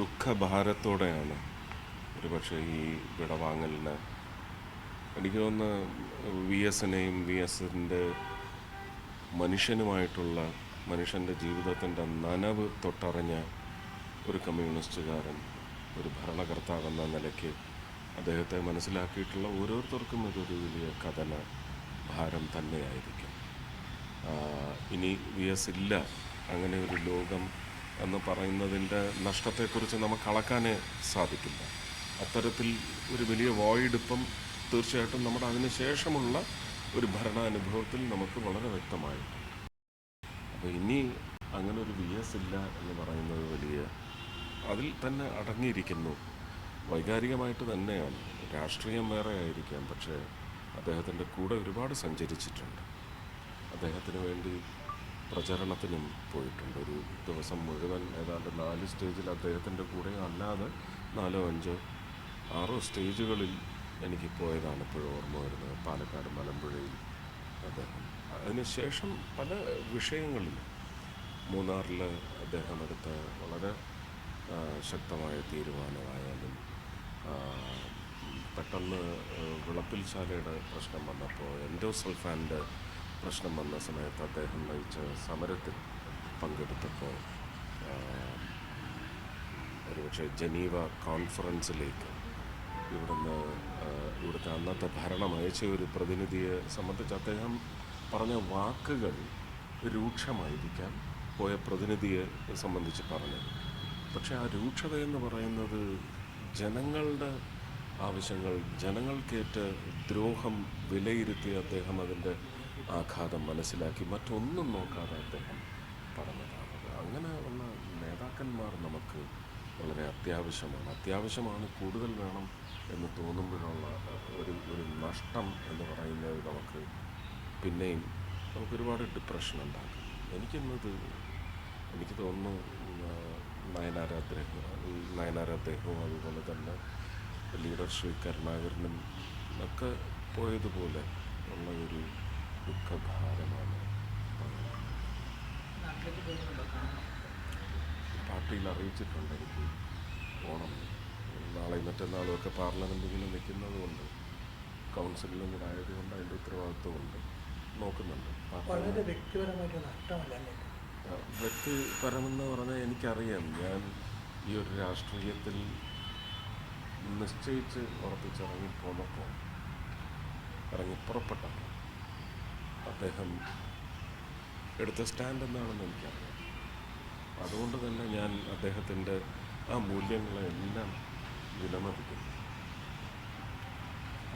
ദുഃഖഭാരത്തോടെയാണ് ഒരുപക്ഷെ ഈ വിടവാങ്ങലിന് എനിക്ക് തോന്നുന്നു വി എസിനെയും വി എസിൻ്റെ മനുഷ്യൻ്റെ ജീവിതത്തിൻ്റെ നനവ് തൊട്ടറിഞ്ഞ ഒരു കമ്മ്യൂണിസ്റ്റുകാരൻ, ഒരു ഭരണകർത്താവെന്ന നിലയ്ക്ക് അദ്ദേഹത്തെ മനസ്സിലാക്കിയിട്ടുള്ള ഓരോരുത്തർക്കും ഇതൊരു വലിയ കഥന ഭാരം തന്നെയായിരിക്കും. ഇനി വി എസ് ഇല്ല, അങ്ങനെ ഒരു ലോകം എന്ന് പറയുന്നതിൻ്റെ നഷ്ടത്തെക്കുറിച്ച് നമുക്ക് അളക്കാനേ സാധിക്കില്ല. അത്തരത്തിൽ ഒരു വലിയ വോയിഡ് ഇപ്പം തീർച്ചയായിട്ടും നമ്മുടെ അതിന് ശേഷമുള്ള ഒരു ഭരണാനുഭവത്തിൽ നമുക്ക് വളരെ വ്യക്തമായിട്ടുണ്ട്. അപ്പോൾ ഇനി അങ്ങനെ ഒരു വി എസ് ഇല്ല എന്ന് പറയുന്നത് വലിയ അതിൽ തന്നെ അടങ്ങിയിരിക്കുന്നു. വൈകാരികമായിട്ട് തന്നെയാണ്. രാഷ്ട്രീയം വേറെ ആയിരിക്കാം, പക്ഷേ അദ്ദേഹത്തിൻ്റെ കൂടെ ഒരുപാട് സഞ്ചരിച്ചിട്ടുണ്ട്. അദ്ദേഹത്തിന് വേണ്ടി പ്രചരണത്തിനും പോയിട്ടുണ്ട്. ഒരു ദിവസം മുഴുവൻ ഏതാണ്ട് 4 സ്റ്റേജിൽ അദ്ദേഹത്തിൻ്റെ കൂടെ അല്ലാതെ 4, 5, 6 സ്റ്റേജുകളിൽ എനിക്ക് പോയതാണ് ഇപ്പോഴും ഓർമ്മ വരുന്നത്. പാലക്കാട് മലമ്പുഴയിൽ അദ്ദേഹം, അതിനുശേഷം പല വിഷയങ്ങളിൽ മൂന്നാറിൽ അദ്ദേഹം എടുത്ത വളരെ ശക്തമായ തീരുമാനമായാലും, പെട്ടെന്ന് വിളപ്പിൽശാലയുടെ പ്രശ്നം വന്നപ്പോൾ, എൻഡോസൾഫാൻ്റെ പ്രശ്നം വന്ന സമയത്ത് അദ്ദേഹം നയിച്ച സമരത്തിൽ പങ്കെടുത്തപ്പോൾ, ഒരുപക്ഷെ ജനീവ കോൺഫറൻസിലേക്ക് ഇവിടുത്തെ അന്നത്തെ ഭരണം അയച്ച ഒരു പ്രതിനിധിയെ സംബന്ധിച്ച് അദ്ദേഹം പറഞ്ഞ വാക്കുകൾ രൂക്ഷമായിരിക്കാം പോയ പ്രതിനിധിയെ സംബന്ധിച്ച് പറഞ്ഞത്. പക്ഷേ ആ രൂക്ഷതയെന്ന് പറയുന്നത് ജനങ്ങളുടെ ആവശ്യങ്ങൾ, ജനങ്ങൾക്കേറ്റ ദ്രോഹം വിലയിരുത്തി അദ്ദേഹം അതിൻ്റെ ആഘാതം മനസ്സിലാക്കി മറ്റൊന്നും നോക്കാതെ അദ്ദേഹം പറഞ്ഞതാണ്. അങ്ങനെ ഉള്ള നേതാക്കന്മാർ നമുക്ക് വളരെ അത്യാവശ്യമാണ്. കൂടുതൽ വേണം എന്ന് തോന്നുമ്പോഴുള്ള ഒരു നഷ്ടം എന്ന് പറയുന്നത് പിന്നെയും നമുക്കൊരുപാട് ഡിപ്രഷൻ ഉണ്ടാക്കും. എനിക്ക് തോന്നുന്നു നയനാർ അദ്ദേഹവും അതുപോലെ തന്നെ ലീഡർ ശ്രീ കരുണാകരനും ഒക്കെ പോയതുപോലെ ഉള്ള ഒരു ദുഃഖഭാരമാണ്. പാർട്ടിയിൽ അറിയിച്ചിട്ടുണ്ട് എനിക്ക് പോകണം. നാളെ മറ്റന്നാളും ഒക്കെ പാർലമെൻറ്റിൽ നിൽക്കുന്നത് കൊണ്ട്, കൗൺസിലിലും കൂടെ ആയതുകൊണ്ട് അതിൻ്റെ ഉത്തരവാദിത്വമുണ്ട്, നോക്കുന്നുണ്ട്. വളരെ വ്യക്തിപരമായിട്ട് നഷ്ടമല്ലേ? വ്യക്തിപരമെന്ന് പറഞ്ഞാൽ എനിക്കറിയാം, ഞാൻ ഈ ഒരു രാഷ്ട്രീയത്തിൽ നിശ്ചയിച്ച് ഇറങ്ങി പുറപ്പെട്ടപ്പോൾ അദ്ദേഹം എടുത്ത സ്റ്റാൻഡ് എന്താണെന്ന് എനിക്കറിയാം. അതുകൊണ്ട് തന്നെ ഞാൻ അദ്ദേഹത്തിൻ്റെ ആ മൂല്യങ്ങളെല്ലാം വിലമതിക്കുന്നു.